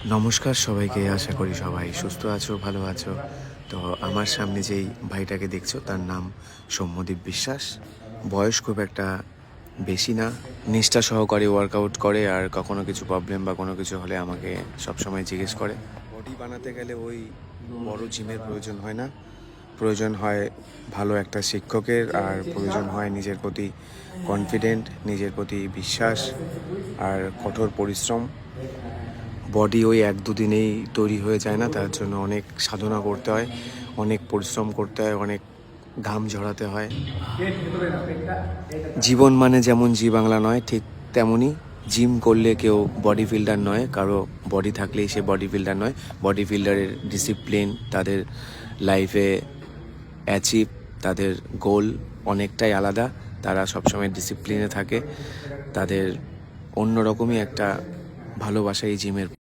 নমস্কার সবাইকে, আশা করি সবাই সুস্থ আছো, ভালো আছো। তো আমার সামনে যেই ভাইটাকে দেখছো তার নাম সৌম্যদীপ বিশ্বাস। বয়স খুব একটা বেশি না, নিষ্ঠা সহকারে ওয়ার্কআউট করে, আর কখনো কিছু প্রবলেম বা কোনো কিছু হলে আমাকে সবসময় জিজ্ঞেস করে। বডি বানাতে গেলে ওই বড় জিমের প্রয়োজন হয় না, প্রয়োজন হয় ভালো একটা শিক্ষকের, আর প্রয়োজন হয় নিজের প্রতি কনফিডেন্ট, নিজের প্রতি বিশ্বাস আর কঠোর পরিশ্রম। বডি ওই এক দুদিনেই তৈরি হয়ে যায় না, তার জন্য অনেক সাধনা করতে হয়, অনেক পরিশ্রম করতে হয়, অনেক ঘাম ঝরাতে হয়। জীবন মানে যেমন জি বাংলা নয়, ঠিক তেমনই জিম করলে কেউ বডি বিল্ডার নয়, কারো বডি থাকলেই সে বডি বিল্ডার নয়। বডি বিল্ডারের ডিসিপ্লিন, তাদের লাইফে অ্যাচিভ, তাদের গোল অনেকটাই আলাদা। তারা সবসময় ডিসিপ্লিনে থাকে, তাদের অন্যরকমই একটা ভালোবাসা এই জিমের।